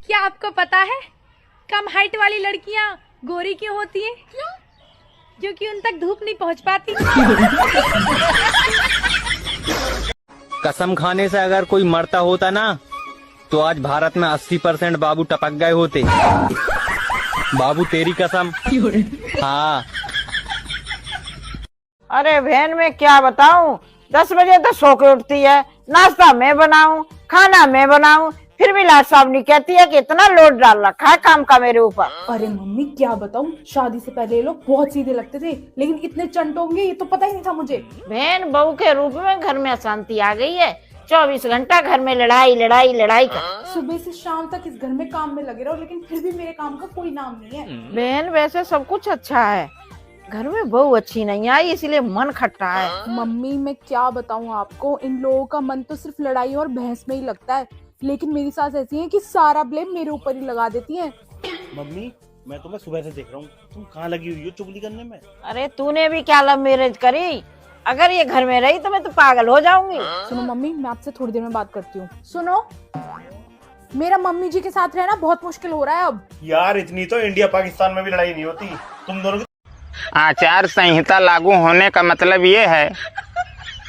क्या आपको पता है कम हाइट वाली लड़कियां गोरी क्यों होती हैं? क्यों? क्योंकि उन तक धूप नहीं पहुंच पाती। कसम खाने से अगर कोई मरता होता ना तो आज भारत में 80% बाबू टपक गए होते। बाबू तेरी कसम। हाँ। अरे बहन मैं क्या बताऊं, 10 बजे तो सो के उठती है, नाश्ता मैं बनाऊं, खाना मैं बनाऊं, फिर भी लाट साहब कहती है कि इतना लोड डाल रखा है काम का मेरे ऊपर। अरे मम्मी क्या बताऊं, शादी से पहले ये लोग बहुत सीधे लगते थे, लेकिन इतने चंट होंगे ये तो पता ही नहीं था मुझे। बहन बहू के रूप में घर में अशांति आ गई है, 24 घंटा घर में लड़ाई लड़ाई लड़ाई का। सुबह से शाम तक इस घर में काम में लगे रहो, लेकिन फिर भी मेरे काम का कोई नाम नहीं है। बहन वैसे सब कुछ अच्छा है, घर में बहू अच्छी नहीं आई इसलिए मन खट्टा है। मम्मी मैं क्या बताऊं आपको, इन लोगों का मन तो सिर्फ लड़ाई और बहस में ही लगता है, लेकिन मेरी सास ऐसी है कि सारा ब्लेम मेरे ऊपर ही लगा देती है। मम्मी मैं तुम्हें सुबह से देख रहा हूँ, तुम कहाँ लगी हुई हो चुगली करने में? अरे तूने भी क्या लव मैरिज करी, अगर ये घर में रही तो मैं तो पागल हो जाऊंगी। सुनो मम्मी मैं आपसे थोड़ी देर में बात करती हूँ। सुनो मेरा मम्मी जी के साथ रहना बहुत मुश्किल हो रहा है अब। यार इतनी तो इंडिया पाकिस्तान में भी लड़ाई नहीं होती, तुम दोनों की। आचार संहिता लागू होने का मतलब ये है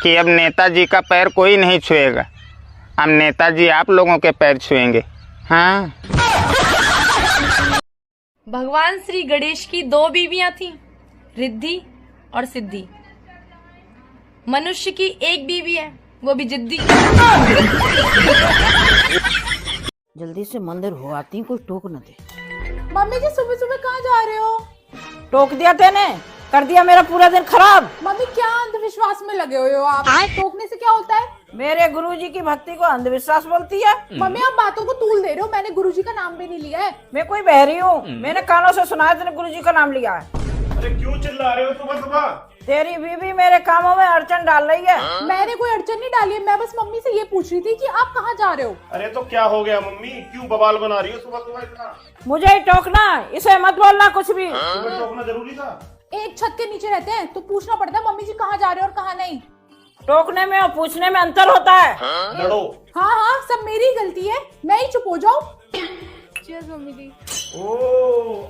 कि अब नेताजी का पैर कोई नहीं छुएगा, अब नेताजी आप लोगों के पैर छुएंगे। हाँ। भगवान श्री गणेश की 2 बीवियां थीं, रिद्धि और सिद्धि। मनुष्य की एक बीवी है, वो भी जिद्दी। जल्दी से मंदिर हो आती, कोई टोक न दे। मम्मी जी सुबह सुबह कहाँ जा रहे हो? टोक दिया तेने, कर दिया मेरा पूरा दिन खराब। मम्मी क्या अंधविश्वास में लगे हुए हो आप? टोकने से क्या होता है? मेरे गुरुजी की भक्ति को अंधविश्वास बोलती है? मम्मी आप बातों को तूल दे रहे हो, मैंने गुरुजी का नाम भी नहीं लिया है। मैं कोई बहरी हूँ, मैंने कानों से सुना है तेने गुरुजी का नाम लिया है। अरे क्यों चिल्ला रहे हो सुबह सुबह? तेरी बीवी मेरे कामों में अड़चन डाल रही है। मैंने कोई अड़चन नहीं डाली है, मैं बस मम्मी से ये पूछ रही थी कि आप कहाँ जा रहे हो। अरे तो क्या हो गया मम्मी, क्यों बवाल बना रही हो सुबह सुबह इतना? मुझे ही टोकना, इसे मत बोलना कुछ भी। सुबह टोकना जरूरी था? एक छत के नीचे रहते हैं तो पूछना पड़ता है मम्मी जी कहाँ जा रहे हो और कहाँ नहीं। टोकने में और पूछने में अंतर होता है। लड़ो। हाँ हाँ सब मेरी गलती है, मैं ही चुप हो जाऊँ। मम्मी जी। ओ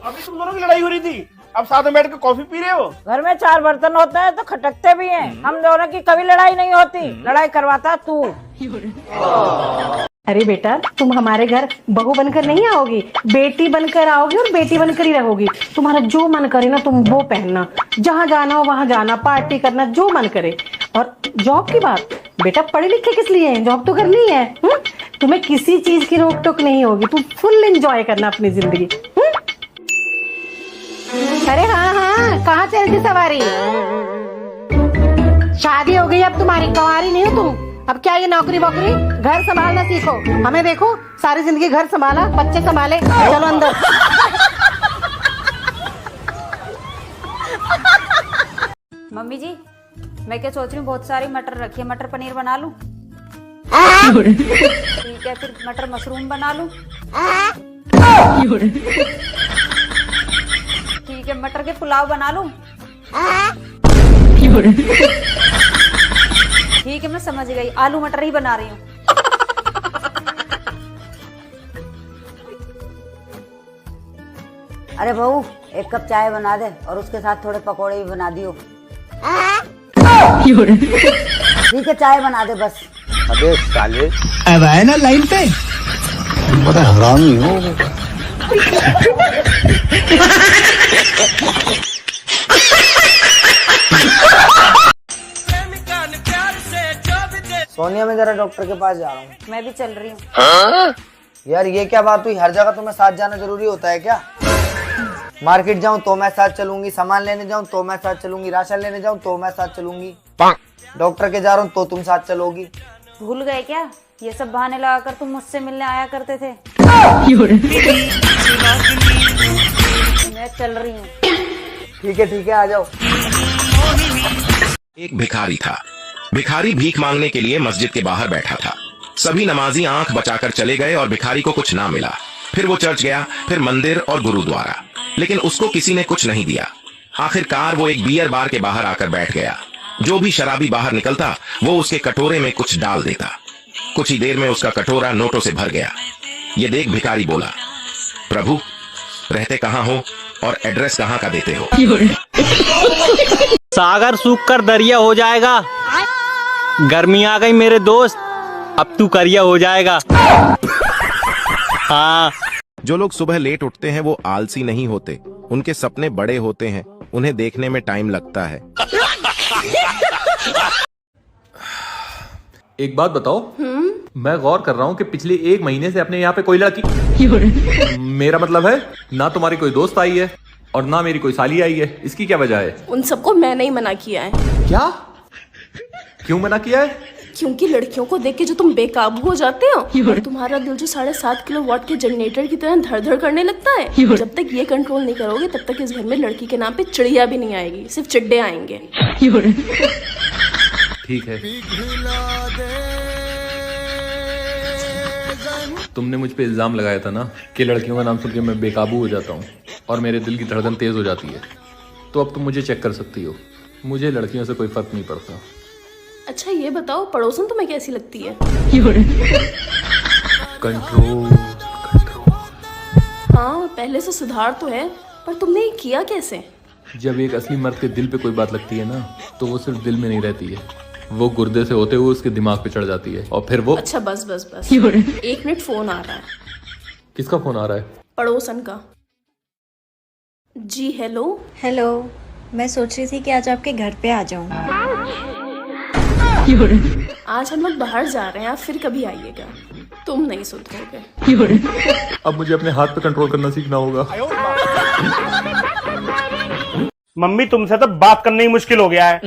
अभी तुम दोनों की लड़ाई हो रही थी, अब साथ में बैठ के कॉफी पी रहे हो? घर में 4 बर्तन होते हैं तो खटकते भी हैं। हम दोनों की कभी लड़ाई नहीं होती, लड़ाई करवाता तू। अरे बेटा तुम हमारे घर बहू बनकर नहीं आओगी, बेटी बनकर आओगी और बेटी बनकर ही रहोगी। तुम्हारा जो मन करे ना तुम वो पहनना, जहाँ जाना हो वहाँ जाना, पार्टी करना, जो मन करे। और जॉब की बात, बेटा पढ़े लिखे किस लिए हैं, जॉब तो करनी है। तुम्हें किसी चीज की रोक टोक नहीं होगी, तुम फुल एंजॉय करना अपनी जिंदगी। अरे हाँ हाँ कहाँ चलती सवारी, शादी हो गई अब तुम्हारी, कंवारी नहीं हो तुम। अब क्या ये नौकरी वोकरी, घर संभालना सीखो। हमें देखो सारी जिंदगी घर संभाला, बच्चे संभाले, चलो अंदर। मम्मी जी मैं क्या सोच रही हूँ, बहुत सारी मटर रखी है, मटर पनीर बना लूं? ठीक है फिर मटर मशरूम बना लूं? ठीक है मटर के पुलाव बना लूं? ठीक है मैं समझ गई, आलू मटर ही बना रही हूँ। अरे बहू 1 कप चाय बना दे और उसके साथ थोड़े पकोड़े भी बना दियो। ठीक है चाय बना दे बस। अबे साले अब आए ना लाइन पे, बड़ा हरामी हो। सोनिया मैं जरा डॉक्टर के पास जा रहा हूँ। मैं भी चल रही हूँ। यार ये क्या बात हुई, हर जगह तुम्हें साथ जाना जरूरी होता है क्या? मार्केट जाऊँ तो मैं साथ चलूंगी, सामान लेने जाऊँ तो मैं साथ चलूंगी, राशन लेने जाऊँ तो मैं साथ चलूंगी, डॉक्टर के जा रहा हूँ तो तुम साथ चलोगी। भूल गए क्या, ये सब बहाने लगाकर तुम मुझसे मिलने आया करते थे। मैं चल रही हूँ। ठीक है आ जाओ। एक भिखारी था। भिखारी भीख मांगने के लिए मस्जिद के बाहर बैठा था। सभी नमाजी आंख बचाकर चले गए और भिखारी को कुछ ना मिला। फिर वो चर्च गया, फिर मंदिर और गुरुद्वारा, लेकिन उसको किसी ने कुछ नहीं दिया। आखिरकार वो एक बियर बार के बाहर आकर बैठ गया। जो भी शराबी बाहर निकलता वो उसके कटोरे में कुछ डाल देता। कुछ ही देर में उसका कटोरा नोटों से भर गया। ये देख भिखारी बोला, प्रभु रहते कहाँ हो और एड्रेस कहाँ का देते हो? सागर सूख कर दरिया हो जाएगा। गर्मी आ गई मेरे दोस्त, अब तू करिया हो जाएगा। हाँ। जो लोग सुबह लेट उठते हैं वो आलसी नहीं होते, उनके सपने बड़े होते हैं, उन्हें देखने में टाइम लगता है। एक बात बताओ, मैं गौर कर रहा हूँ कि पिछले 1 महीने से अपने यहाँ पे कोई लड़की, मेरा मतलब है ना तुम्हारी कोई दोस्त आई है और ना मेरी कोई साली आई है, इसकी क्या वजह है? उन सबको मैंने ही मना किया है। क्या? क्यों मना किया है? क्योंकि लड़कियों को देख के जो तुम बेकाबू हो जाते हो और तुम्हारा दिल जो 7.5 किलोवाट के जनरेटर की तरह धड़ धड़ करने लगता है, जब तक ये कंट्रोल नहीं करोगे तब तक इस घर में लड़की के नाम पे चिड़िया भी नहीं आएगी, सिर्फ चिड्डे आएंगे। ठीक है, तुमने मुझ पे इल्जाम लगाया था ना कि लड़कियों का नाम सुन के मैं बेकाबू हो जाता हूँ और मेरे दिल की धड़कन तेज हो जाती है, तो अब तुम मुझे चेक कर सकती हो, मुझे लड़कियों से कोई फर्क नहीं पड़ता। अच्छा ये बताओ, पड़ोसन तुम्हें कैसी लगती है? कंट्रोल। हाँ पहले से सुधार तो है, पर तुमने ये किया कैसे? जब एक असली मर्द के दिल पे कोई बात लगती है ना, तो वो सिर्फ दिल में नहीं रहती है, वो गुर्दे से होते हुए उसके दिमाग पे चढ़ जाती है और फिर वो। अच्छा बस बस बस, 1 मिनट फोन आ रहा है। किसका फोन आ रहा है? पड़ोसन का। जी हेलो। हेलो, मैं सोच रही थी कि आज आपके घर पे आ जाऊं। आज हम लोग बाहर जा रहे हैं, आप फिर कभी आइएगा, तुम नहीं सुधरोगे। अब मुझे अपने हाथ पे कंट्रोल करना सीखना होगा। मम्मी तुमसे तो बात करना ही मुश्किल हो गया है,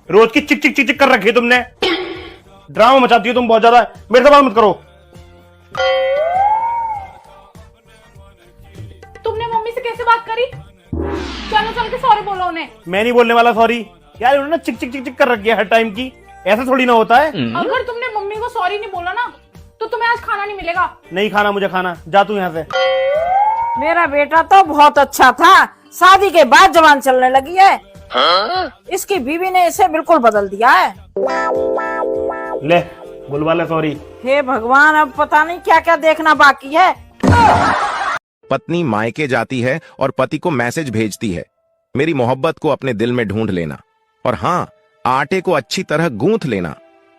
रोज की चिक चिक चिक चिक कर रखी है तुमने, ड्रामा मचाती हो तुम बहुत ज्यादा, मेरे से बात मत करो। तुमने मम्मी से कैसे बात करी? चलो चल के सॉरी बोलो उन्हें। मैं नहीं बोलने वाला सॉरी यार, उन्होंने चिक चिक चिक चिक कर रखी है हर टाइम की, ऐसा थोड़ी ना होता है। अगर तुमने मम्मी को सॉरी नहीं बोला ना तो तुम्हें आज खाना नहीं मिलेगा। नहीं खाना मुझे खाना, जा तू यहाँ से। मेरा बेटा तो बहुत अच्छा था, शादी के बाद जवान चलने लगी है। इसकी बीवी ने इसे बिल्कुल बदल दिया है। ले बुलवा ले सॉरी। हे भगवान, अब पता नहीं क्या क्या देखना बाकी है। पत्नी मायके जाती है और पति को मैसेज भेजती है, मेरी मोहब्बत को अपने दिल में ढूंढ लेना, और हाँ आटे को अच्छी तरह गूंथ लेना,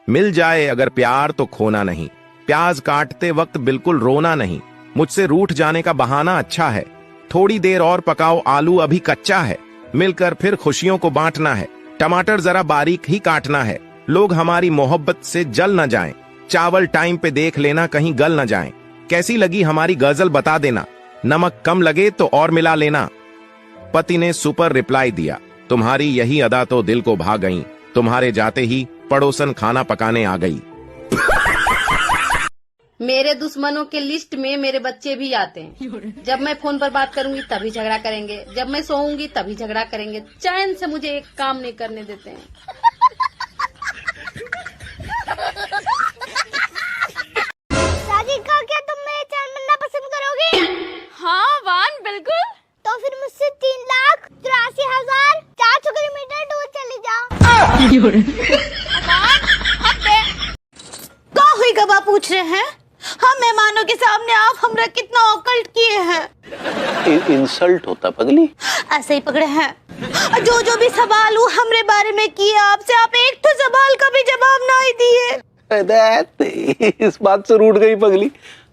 मिल जाए अगर प्यार तो खोना नहीं, प्याज काटते वक्त बिल्कुल रोना नहीं, मुझसे रूठ जाने का बहाना अच्छा है, थोड़ी देर और पकाओ आलू अभी कच्चा है, मिलकर फिर खुशियों को बांटना है, टमाटर जरा बारीक ही काटना है, लोग हमारी मोहब्बत से जल न जाएं, चावल टाइम पे देख लेना कहीं गल न जाएं, कैसी लगी हमारी गजल बता देना, नमक कम लगे तो और मिला लेना। पति ने सुपर रिप्लाई दिया, तुम्हारी यही अदा तो दिल को भा गई, तुम्हारे जाते ही पड़ोसन खाना पकाने आ गई। मेरे दुश्मनों के लिस्ट में मेरे बच्चे भी आते हैं। जब मैं फोन पर बात करूंगी तभी झगड़ा करेंगे, जब मैं सोऊंगी तभी झगड़ा करेंगे, चैन से मुझे एक काम नहीं करने देते हैं। शादी करके तुम मेरे चैन बनना पसंद करोगे? हाँ वान बिल्कुल। तो फिर मुझसे 3,83,400 किलोमीटर दूर चले जाओ। क्या हुई गवा पूछ रहे हैं? हम मेहमानों के सामने आप हमरा कितना ऑकल्ट किए हैं। इंसल्ट होता पगली। ऐसे ही पकड़े हैं। जो भी सवाल वो हमरे बारे में किए आपसे, आप एक तो सवाल का भी जवाब ना ही दिए। इस बात से रूठ गई पगली,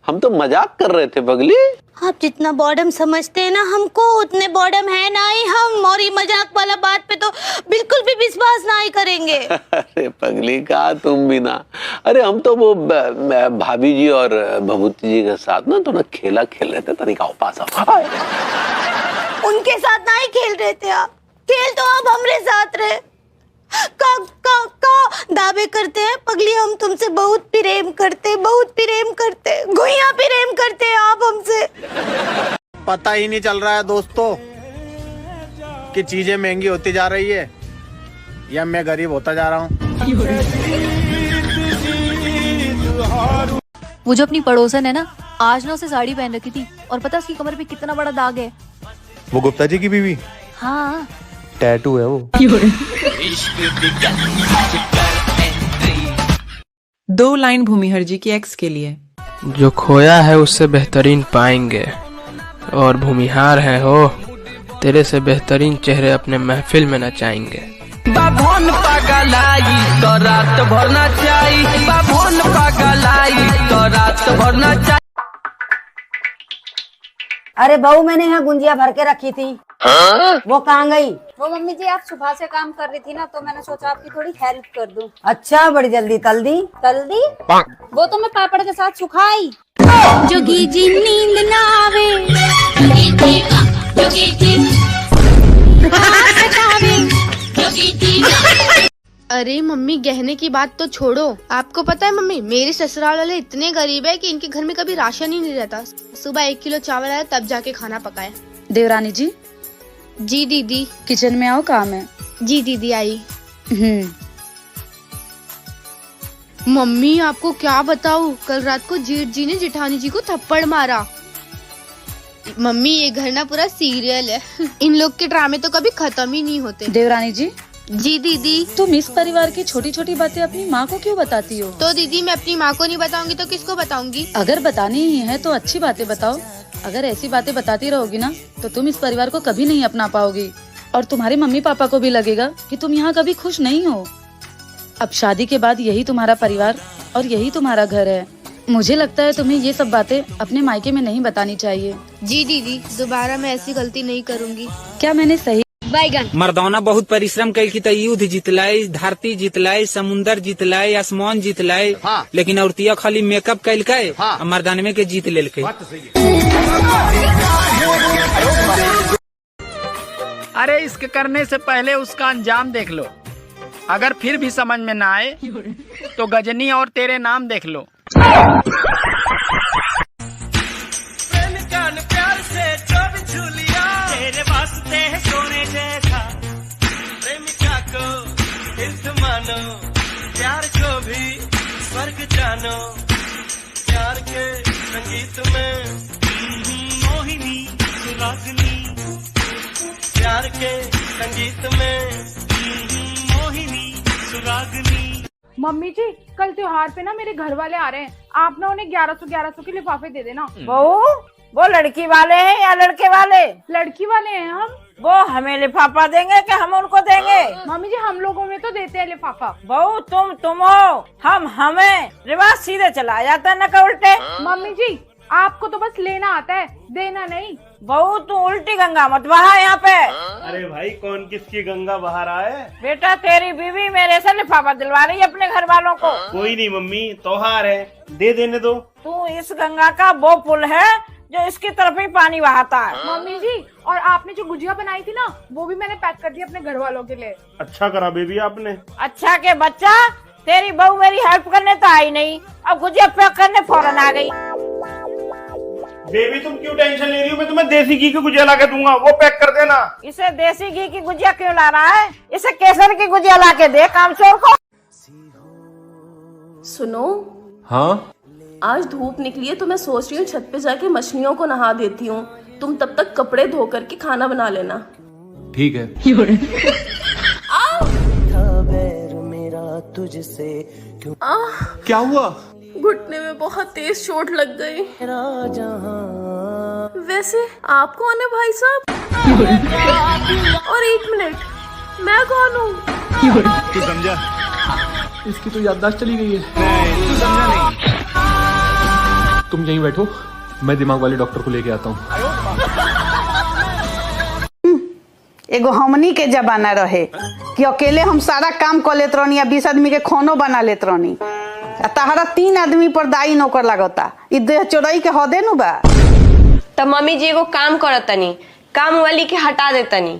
हम तो मजाक कर रहे थे पगली। आप जितना बॉर्डम समझते हैं ना हमको, उतने बॉर्डम है ना ही हम, और ये मजाक वाला बात पे तो बिल्कुल भी विश्वास ना ही करेंगे। अरे पगली कहा तुम भी ना, अरे हम तो वो भाभी जी और भभूति जी के साथ ना थोड़ा खेला खेल रहे थे, तरीका पास। उनके साथ ना ही खेल रहे थे आप, खेल तो आप हमरे साथ रहे। का दावे करते हैं पगली, हम तुमसे बहुत प्रेम करते, बहुत प्रेम करते, गुइया प्रेम करते हैं आप हमसे। पता ही नहीं चल रहा है दोस्तों कि चीजें महंगी होती जा रही है या मैं गरीब होता जा रहा हूँ। वो जो अपनी पड़ोसन है ना, आज ना उसे साड़ी पहन रखी थी और पता उसकी कमर पे कितना बड़ा दाग है। वो गुप्ता जी की बीवी? हाँ टैटू है वो। 2 लाइन भूमिहर जी की एक्स के लिए। जो खोया है उससे बेहतरीन पाएंगे, और भूमिहार है हो, तेरे से बेहतरीन चेहरे अपने महफिल में नचाएंगे। बाभन पगलाई तो रात भर नचाई, बाभन पगलाई तो रात भर नचाई। अरे बहू, मैंने यहाँ गुंजिया भर के रखी थी। वो कहाँ गई? वो मम्मी जी आप सुबह से काम कर रही थी ना, तो मैंने सोचा आपकी थोड़ी हेल्प कर दूं। अच्छा, बड़ी जल्दी तल दी। तल दी? वो तो मैं पापड़ के साथ सुखाई। जोगी जी नींद ना आवे, जोगी जी अरे मम्मी, गहने की बात तो छोड़ो। आपको पता है मम्मी, मेरे ससुराल वाले इतने गरीब है कि इनके घर में कभी राशन ही नहीं रहता। सुबह 1 किलो चावल आया तब जाके खाना पकाया। देवरानी जी। जी दीदी। किचन में आओ, काम है। जी दीदी आई। मम्मी आपको क्या बताऊं, कल रात को जेठ जी ने जेठानी जी को थप्पड़ मारा। मम्मी ये घर ना पूरा सीरियल है। इन लोग के ड्रामे तो कभी खत्म ही नहीं होते। देवरानी जी। जी दीदी। तुम इस परिवार की छोटी छोटी बातें अपनी माँ को क्यों बताती हो? तो दीदी मैं अपनी माँ को नहीं बताऊंगी तो किसको बताऊंगी? अगर बतानी ही है तो अच्छी बातें बताओ। अगर ऐसी बातें बताती रहोगी ना तो तुम इस परिवार को कभी नहीं अपना पाओगी, और तुम्हारे मम्मी पापा को भी लगेगा कि तुम यहाँ कभी खुश नहीं हो। अब शादी के बाद यही तुम्हारा परिवार और यही तुम्हारा घर है। मुझे लगता है तुम्हें ये सब बातें अपने मायके में नहीं बतानी चाहिए। जी दीदी, दोबारा मैं ऐसी गलती नहीं करूँगी। क्या मैंने सही? मर्दाना बहुत परिश्रम कल की, युद्ध जितलाई, धरती जितलाई, समुंदर जितलाई, आसमान जितलाई, लेकिन औरतिया खाली मेकअप कल के मर्दानवे के जीत लेल के। अरे इश्क करने से पहले उसका अंजाम देख लो। अगर फिर भी समझ में ना आए तो गजनी और तेरे नाम देख लो। प्यार से जो भी झूलिया तेरे वास्ते है सोने जैसा, प्रेमिका को हित मानो, प्यार को भी स्वर्ग जानो, प्यार के संगीत में मोहिनी सुरागनी, प्यार के संगीत में मोहिनी सुरागनी। मम्मी जी, कल त्योहार पे ना मेरे घर वाले आ रहे हैं, आप ना उन्हें 1100 के लिफाफे दे देना। बहू, वो लड़की वाले हैं या लड़के वाले? लड़की वाले हैं हम। वो हमें लिफाफा देंगे कि हम उनको देंगे? मम्मी जी, हम लोगों में तो देते हैं लिफाफा। बहू, तुम हो, हम हमें। रिवाज सीधे चला जाता है न का उल्टे। मम्मी जी, आपको तो बस लेना आता है, देना नहीं। बहू, तू उल्टी गंगा मत बहा यहाँ पे। अरे भाई, कौन किसकी गंगा बहा रहा है? बेटा, तेरी बीवी मेरे से लिफाफा दिलवा रही है अपने घर वालों को। कोई नहीं मम्मी, त्योहार है, दे देने दो। तू इस गंगा का वो पुल है जो इसकी तरफ ही पानी बहाता है। मम्मी जी, और आपने जो गुजिया बनाई थी ना, वो भी मैंने पैक कर दी अपने घर वालों के लिए। अच्छा करा बेबी आपने। अच्छा के बच्चा, तेरी बहू मेरी हेल्प करने तो आई नहीं, अब गुजिया पैक करने फौरन आ गई। बेबी तुम क्यों टेंशन ले रही हो? मैं तुम्हें देसी घी की गुजिया ला के दूंगा, वो पैक कर देना। इसे देसी घी की गुजिया क्यों ला रहा है? इसे केसर की गुजिया ला के दे कामचोर को। सुनो। हाँ, आज धूप निकली है तो मैं सोच रही हूँ छत पे जाके मछलियों को नहा देती हूँ। तुम तब तक कपड़े धो करके खाना बना लेना। ठीक है। क्या हुआ? घुटने में बहुत तेज चोट लग गई। वैसे आप कौन है भाई साहब? और 1 मिनट, मैं कौन हूँ? तू समझा? इसकी तो याददाश्त चली गई है। तू समझा नहीं? तुम यहीं बैठो, मैं दिमाग वाले डॉक्टर को लेके आता हूँ। एगो हमनी के जमाना रहे कि अकेले हम सारा काम कर लेत रहनी, 20 आदमी के खानो बना लेत रहनी। तहरा 3 आदमी पर दाई नौकर लागता। इ देह चोरई के हदे नु बा। तो मम्मी जी एगो काम करतनी, काम वाली के हटा देतनी।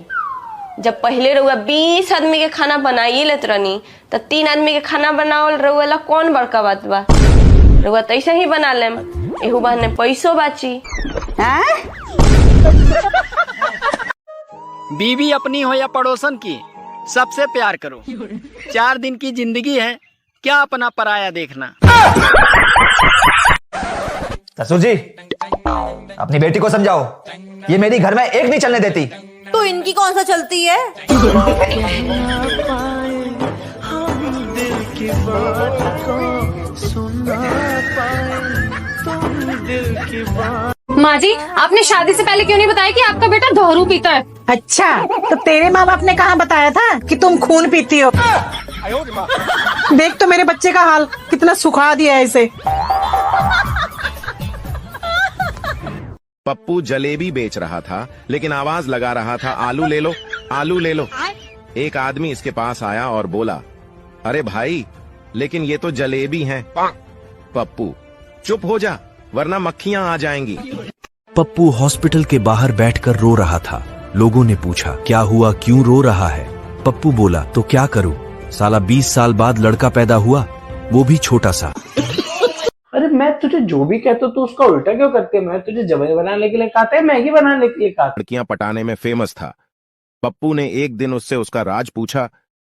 जब पहले रउआ 20 आदमी के खाना बनाइए लेत रहनी, तो 3 आदमी के खाना बनावल रउआ ला कौन बड़का बात बा? रउआ तो ऐसे ही बना लेम, एहू बहाने पैसो बाची। बीवी अपनी हो या पड़ोसन की, सबसे प्यार करो। 4 दिन की जिंदगी है, क्या अपना पराया देखना। ससुर जी, अपनी बेटी को समझाओ, ये मेरी घर में एक नहीं चलने देती। तो इनकी कौन सा चलती है? दिल की बात को सुनना पाए तो माँ जी, आपने शादी से पहले क्यों नहीं बताया कि आपका बेटा दारू पीता है? अच्छा, तो तेरे माँ बाप ने कहाँ बताया था कि तुम खून पीती हो? देख तो मेरे बच्चे का हाल, कितना सुखा दिया है इसे। पप्पू जलेबी बेच रहा था, लेकिन आवाज लगा रहा था, आलू ले लो, आलू ले लो। एक आदमी इसके पास आया और बोला, अरे भाई, लेकिन ये तो जलेबी हैं। पप्पू, चुप हो जा, वरना मक्खियां आ जाएंगी। पप्पू हॉस्पिटल के बाहर बैठकर रो रहा था। लोगों ने पूछा, क्या हुआ, क्यों रो रहा है? पप्पू बोला, तो क्या करूं, साला 20 साल बाद लड़का पैदा हुआ, वो भी छोटा सा। अरे मैं तुझे जो भी कहता हूँ तो उसका उल्टा क्यों करते? मैं तुझे जबरदस्ती बनाने के लिए कहते हैं, मैगी बनाने के लिए कहते। लड़कियां पटाने में फेमस था। पप्पू ने एक दिन उससे उसका राज पूछा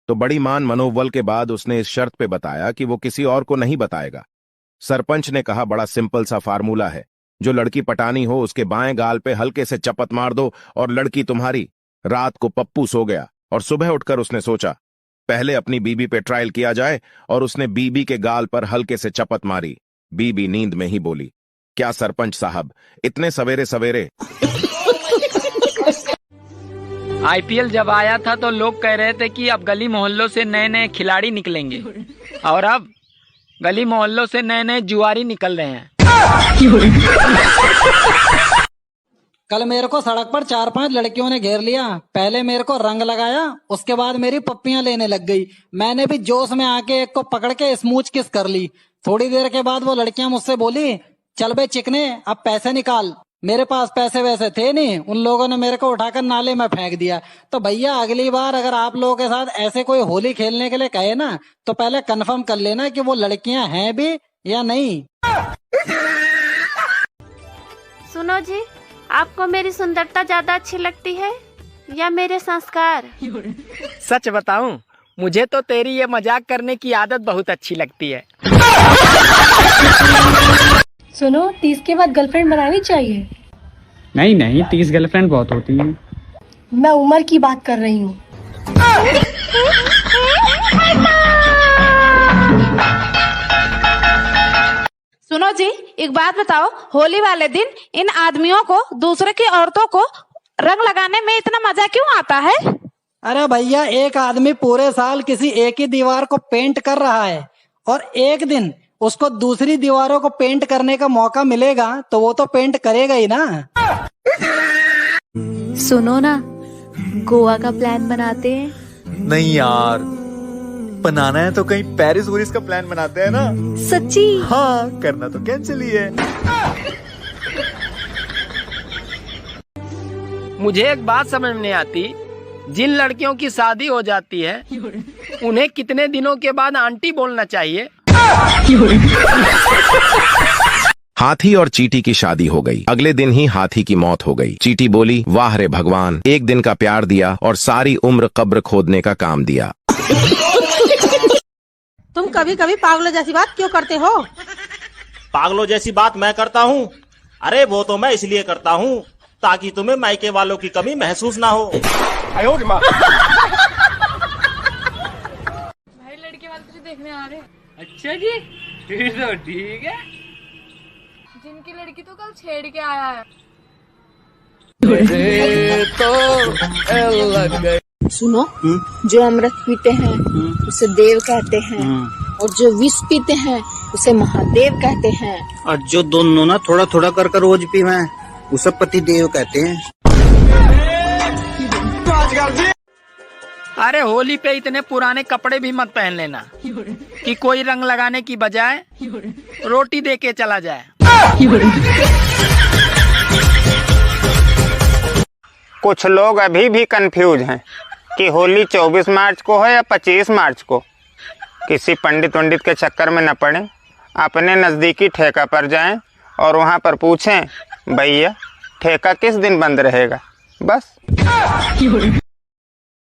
तो बड़ी मान मनोबल के बाद उसने इस शर्त पे बताया कि वो किसी और को नहीं बताएगा। सरपंच ने कहा, बड़ा सिंपल सा फार्मूला है, जो लड़की पटानी हो उसके बाएं गाल पे हल्के से चपत मार दो और लड़की तुम्हारी। रात को पप्पू सो गया और सुबह उठकर उसने सोचा, पहले अपनी बीबी पे ट्रायल किया जाए, और उसने बीबी के गाल पर हल्के से चपत मारी। बीबी नींद में ही बोली, क्या सरपंच साहब, इतने सवेरे सवेरे? आईपीएल जब आया था तो लोग कह रहे थे कि अब गली मोहल्लों से नए नए खिलाड़ी निकलेंगे, और अब गली मोहल्लों से नए नए जुआरी निकल रहे हैं। कल मेरे को सड़क पर 4-5 लड़कियों ने घेर लिया। पहले मेरे को रंग लगाया, उसके बाद मेरी पप्पियां लेने लग गई। मैंने भी जोश में आके एक को पकड़ के स्मूच किस कर ली। थोड़ी देर के बाद वो लड़कियां मुझसे बोली, चल बे चिकने, अब पैसे निकाल। मेरे पास पैसे वैसे थे नहीं, उन लोगों ने मेरे को उठाकर नाले में फेंक दिया। तो भैया, अगली बार अगर आप लोगों के साथ ऐसे कोई होली खेलने के लिए कहे ना, तो पहले कंफर्म कर लेना कि वो लड़कियां हैं भी या नहीं। सुनो जी, आपको मेरी सुंदरता ज्यादा अच्छी लगती है या मेरे संस्कार? सच बताऊं, मुझे तो तेरी ये मजाक करने की आदत बहुत अच्छी लगती है। सुनो, 30 के बाद गर्लफ्रेंड बनानी चाहिए। नहीं नहीं, 30 गर्लफ्रेंड बहुत होती है। मैं उम्र की बात कर रही हूँ। सुनो जी, एक बात बताओ, होली वाले दिन इन आदमियों को दूसरे की औरतों को रंग लगाने में इतना मजा क्यों आता है? अरे भैया, एक आदमी पूरे साल किसी एक ही दीवार को पेंट कर रहा है, और एक दिन उसको दूसरी दीवारों को पेंट करने का मौका मिलेगा तो वो तो पेंट करेगा ही ना। सुनो ना, गोवा का प्लान बनाते हैं। नहीं यार, बनाना है तो कहीं पेरिस वूरिस का प्लान बनाते हैं ना। सच्ची? हाँ, करना तो कैंसिल ही है। मुझे एक बात समझ नहीं आती, जिन लड़कियों की शादी हो जाती है उन्हें कितने दिनों के बाद आंटी बोलना चाहिए? हाथी और चींटी की शादी हो गई। अगले दिन ही हाथी की मौत हो गई। चींटी बोली, वाह रे भगवान, एक दिन का प्यार दिया और सारी उम्र कब्र खोदने का काम दिया। तुम कभी कभी पागलों जैसी बात क्यों करते हो? पागलों जैसी बात मैं करता हूँ? अरे वो तो मैं इसलिए करता हूँ ताकि तुम्हें मायके वालों की कमी महसूस ना हो। भाई, लड़के वाले तुझे देखने आ रहे हैं। अच्छा जी, तो ठीक है। जिनकी लड़की तो कल छेड़ के आया है। सुनो, जो अमृत पीते हैं उसे देव कहते हैं, और जो विष पीते हैं उसे महादेव कहते हैं, और जो दोनों ना थोड़ा थोड़ा कर रोज पीवे उसे पति देव कहते हैं। अरे होली पे इतने पुराने कपड़े भी मत पहन लेना कि कोई रंग लगाने की बजाय रोटी दे के चला जाए। कुछ लोग अभी भी कंफ्यूज हैं कि होली 24 मार्च को है या 25 मार्च को। किसी पंडित वंडित के चक्कर में न पड़े, अपने नजदीकी ठेका पर जाएं और वहां पर पूछें, भैया ठेका किस दिन बंद रहेगा, बस।